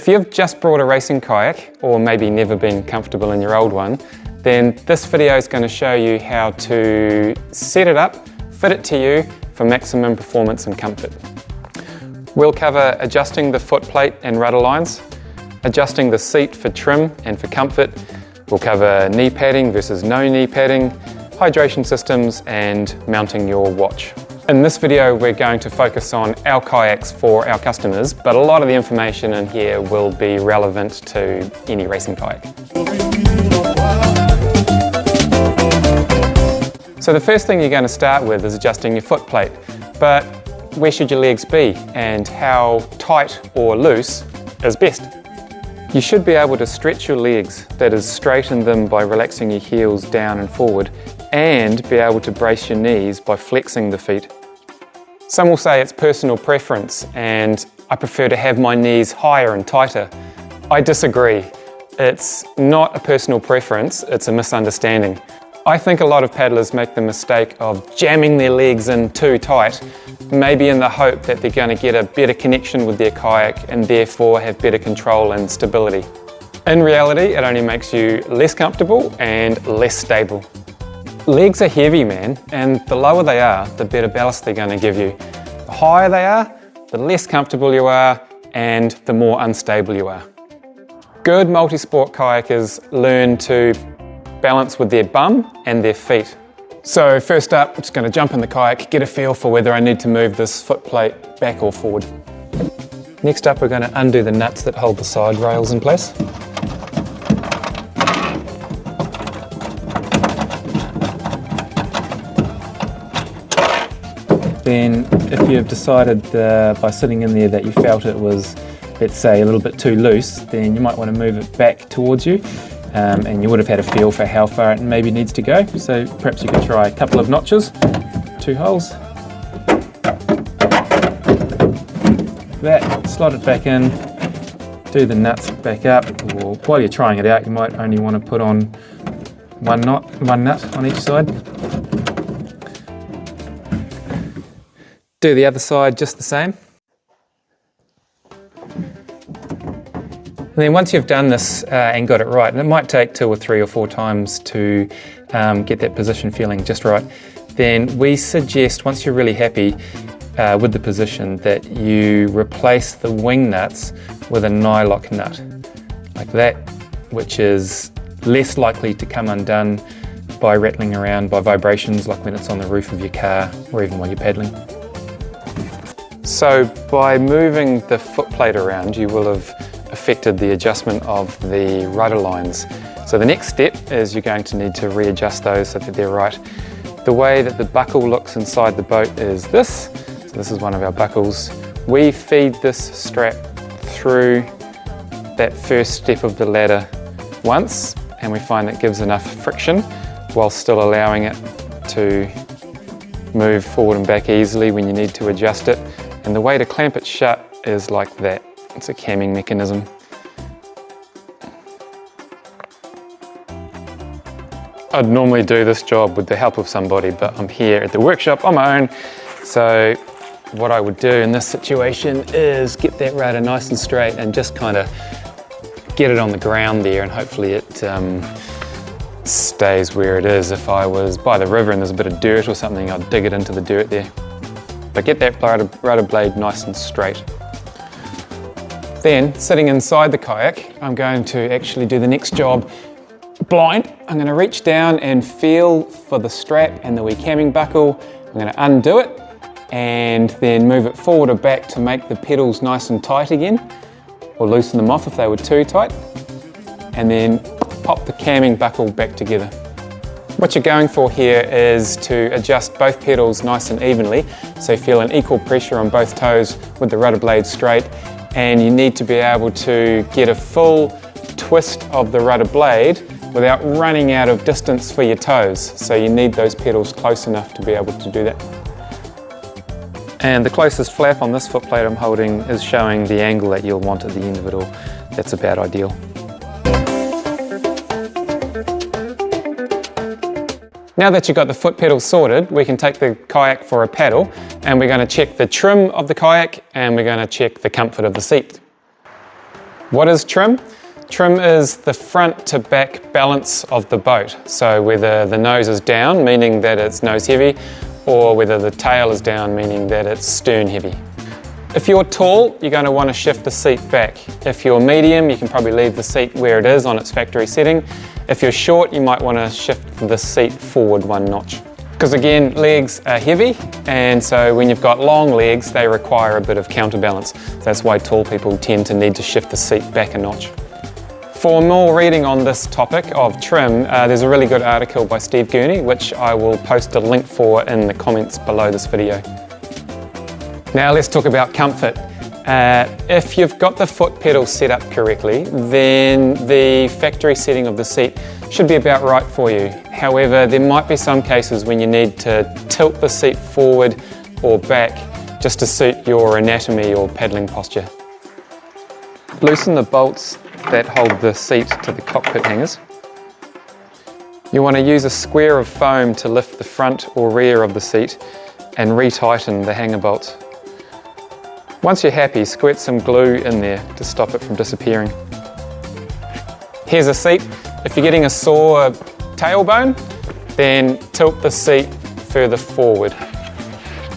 If you've just brought a racing kayak, or maybe never been comfortable in your old one, then this video is going to show you how to set it up, fit it to you for maximum performance and comfort. We'll cover adjusting the footplate and rudder lines, adjusting the seat for trim and for comfort. We'll cover knee padding versus no knee padding, hydration systems, and mounting your watch. In this video, we're going to focus on our kayaks for our customers, but a lot of the information in here will be relevant to any racing kayak. So the first thing you're going to start with is adjusting your footplate, but where should your legs be and how tight or loose is best? You should be able to stretch your legs, that is, straighten them by relaxing your heels down and forward, and be able to brace your knees by flexing the feet. Some will say it's personal preference and I prefer to have my knees higher and tighter. I disagree. It's not a personal preference, it's a misunderstanding. I think a lot of paddlers make the mistake of jamming their legs in too tight, maybe in the hope that they're going to get a better connection with their kayak and therefore have better control and stability. In reality, it only makes you less comfortable and less stable. Legs are heavy, man, and the lower they are, the better ballast they're going to give you. The higher they are, the less comfortable you are, and the more unstable you are. Good multi-sport kayakers learn to balance with their bum and their feet. So first up, I'm just going to jump in the kayak, get a feel for whether I need to move this footplate back or forward. Next up, we're going to undo the nuts that hold the side rails in place. Then if you've decided by sitting in there that you felt it was, let's say, a little bit too loose, then you might want to move it back towards you, and you would have had a feel for how far it maybe needs to go. So perhaps you could try a couple of notches, 2 holes. That, slot it back in, do the nuts back up, or while you're trying it out you might only want to put on one nut on each side. Do the other side just the same. And then once you've done this and got it right, and it might take 2 or 3 or 4 times to get that position feeling just right, then we suggest, once you're really happy with the position, that you replace the wing nuts with a nylock nut, like that, which is less likely to come undone by rattling around, by vibrations, like when it's on the roof of your car or even while you're paddling. So by moving the footplate around, you will have affected the adjustment of the rudder lines. So the next step is you're going to need to readjust those so that they're right. The way that the buckle looks inside the boat is this. So this is one of our buckles. We feed this strap through that first step of the ladder once, and we find that gives enough friction while still allowing it to move forward and back easily when you need to adjust it. And the way to clamp it shut is like that. It's a camming mechanism. I'd normally do this job with the help of somebody, but I'm here at the workshop on my own. So what I would do in this situation is get that rudder nice and straight and just kind of get it on the ground there, and hopefully it stays where it is. If I was by the river and there's a bit of dirt or something, I'd dig it into the dirt there. But get that rudder blade nice and straight. Then, sitting inside the kayak, I'm going to actually do the next job blind. I'm going to reach down and feel for the strap and the wee camming buckle. I'm going to undo it and then move it forward or back to make the pedals nice and tight again, or loosen them off if they were too tight, and then pop the camming buckle back together. What you're going for here is to adjust both pedals nice and evenly, so you feel an equal pressure on both toes with the rudder blade straight, and you need to be able to get a full twist of the rudder blade without running out of distance for your toes. So you need those pedals close enough to be able to do that. And the closest flap on this footplate I'm holding is showing the angle that you'll want at the end of it all. That's about ideal. Now that you've got the foot pedals sorted, we can take the kayak for a paddle, and we're going to check the trim of the kayak and we're going to check the comfort of the seat. What is trim? Trim is the front to back balance of the boat. So whether the nose is down, meaning that it's nose heavy, or whether the tail is down, meaning that it's stern heavy. If you're tall, you're going to want to shift the seat back. If you're medium, you can probably leave the seat where it is on its factory setting. If you're short, you might want to shift the seat forward one notch. Because again, legs are heavy, and so when you've got long legs, they require a bit of counterbalance. That's why tall people tend to need to shift the seat back a notch. For more reading on this topic of trim, there's a really good article by Steve Gurney, which I will post a link for in the comments below this video. Now let's talk about comfort. If you've got the foot pedal set up correctly, then the factory setting of the seat should be about right for you. However, there might be some cases when you need to tilt the seat forward or back just to suit your anatomy or paddling posture. Loosen the bolts that hold the seat to the cockpit hangers. You want to use a square of foam to lift the front or rear of the seat and retighten the hanger bolts. Once you're happy, squirt some glue in there to stop it from disappearing. Here's a seat. If you're getting a sore tailbone, then tilt the seat further forward.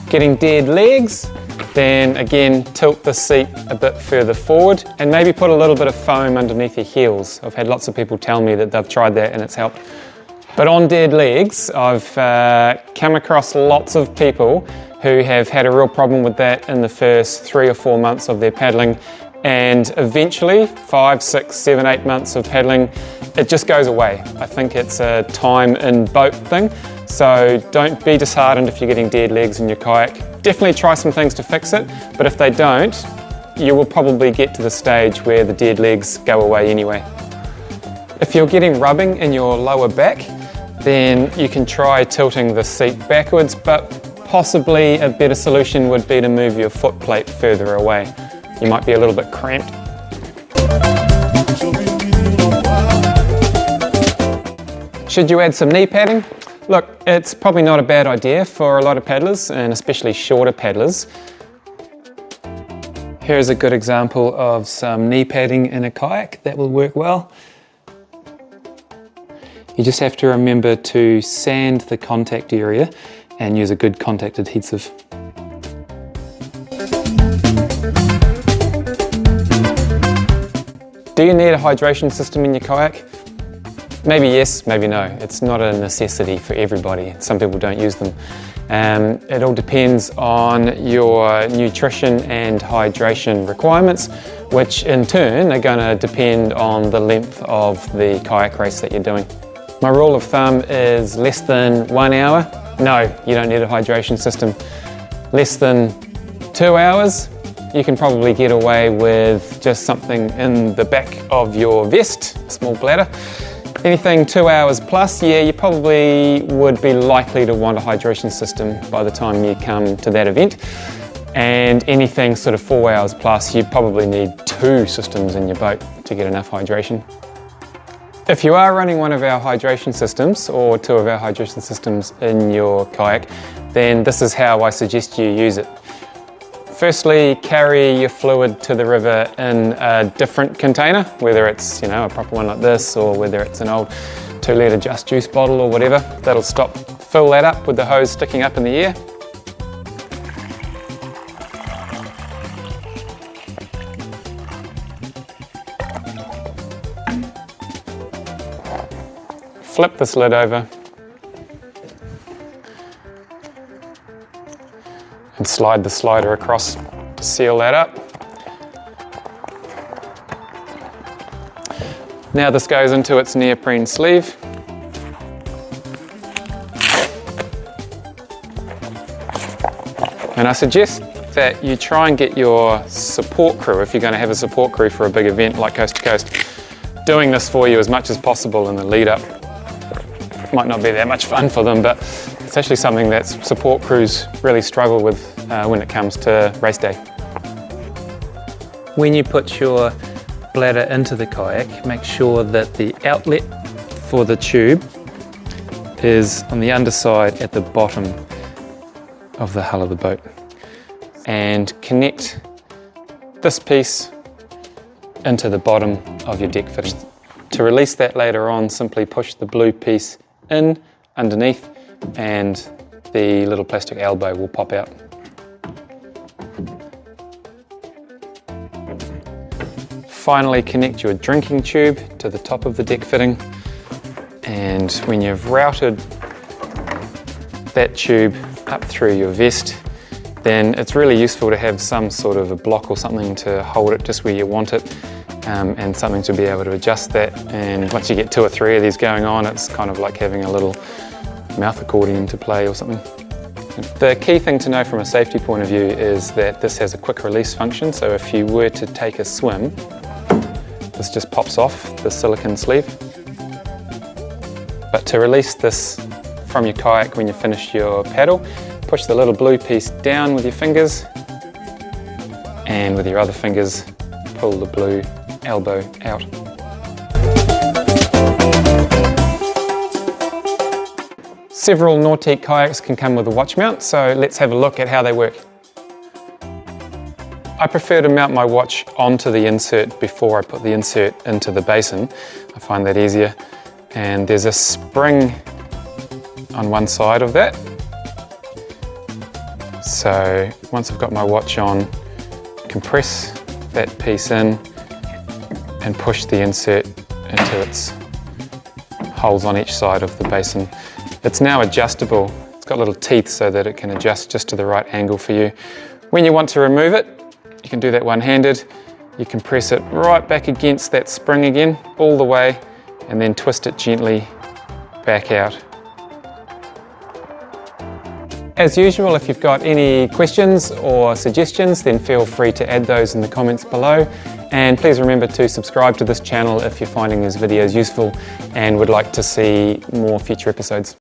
Getting dead legs, then again tilt the seat a bit further forward and maybe put a little bit of foam underneath your heels. I've had lots of people tell me that they've tried that and it's helped. But on dead legs, I've come across lots of people who have had a real problem with that in the first 3 or 4 months of their paddling, and eventually 5, 6, 7, 8 months of paddling, it just goes away. I think it's a time in boat thing, so don't be disheartened if you're getting dead legs in your kayak. Definitely try some things to fix it, but if they don't, you will probably get to the stage where the dead legs go away anyway. If you're getting rubbing in your lower back, then you can try tilting the seat backwards, but possibly a better solution would be to move your foot plate further away. You might be a little bit cramped. Should you add some knee padding? Look, it's probably not a bad idea for a lot of paddlers, and especially shorter paddlers. Here's a good example of some knee padding in a kayak that will work well. You just have to remember to sand the contact area and use a good contact adhesive. Do you need a hydration system in your kayak? Maybe yes, maybe no. It's not a necessity for everybody. Some people don't use them. It all depends on your nutrition and hydration requirements, which in turn are going to depend on the length of the kayak race that you're doing. My rule of thumb is less than 1 hour. No, you don't need a hydration system. Less than 2 hours, you can probably get away with just something in the back of your vest, a small bladder. Anything 2 hours plus, yeah, you probably would be likely to want a hydration system by the time you come to that event. And anything sort of 4 hours plus, you probably need 2 systems in your boat to get enough hydration. If you are running one of our hydration systems or 2 of our hydration systems in your kayak, then this is how I suggest you use it. Firstly, carry your fluid to the river in a different container, whether it's a proper one like this or whether it's an old 2-litre Just Juice bottle or whatever. That'll stop. Fill that up with the hose sticking up in the air. Flip this lid over and slide the slider across to seal that up. Now this goes into its neoprene sleeve. And I suggest that you try and get your support crew, if you're going to have a support crew for a big event like Coast to Coast, doing this for you as much as possible in the lead up. Might not be that much fun for them, but it's actually something that support crews really struggle with when it comes to race day. When you put your bladder into the kayak, make sure that the outlet for the tube is on the underside at the bottom of the hull of the boat. And connect this piece into the bottom of your deck fitting. To release that later on, simply push the blue piece in underneath and the little plastic elbow will pop out. Finally, connect your drinking tube to the top of the deck fitting, and when you've routed that tube up through your vest, then it's really useful to have some sort of a block or something to hold it just where you want it, and something to be able to adjust that. And once you get 2 or 3 of these going on, it's kind of like having a little mouth accordion to play or something. The key thing to know from a safety point of view is that this has a quick release function, so if you were to take a swim, this just pops off the silicone sleeve. But to release this from your kayak when you finish your paddle, push the little blue piece down with your fingers, and with your other fingers pull the blue elbow out. Several Nautique kayaks can come with a watch mount, so let's have a look at how they work. I prefer to mount my watch onto the insert before I put the insert into the basin. I find that easier. And there's a spring on one side of that. So once I've got my watch on, compress that piece in and push the insert into its holes on each side of the basin. It's now adjustable. It's got little teeth so that it can adjust just to the right angle for you. When you want to remove it, you can do that one-handed. You can press it right back against that spring again, all the way, and then twist it gently back out. As usual, if you've got any questions or suggestions, then feel free to add those in the comments below. And please remember to subscribe to this channel if you're finding these videos useful and would like to see more future episodes.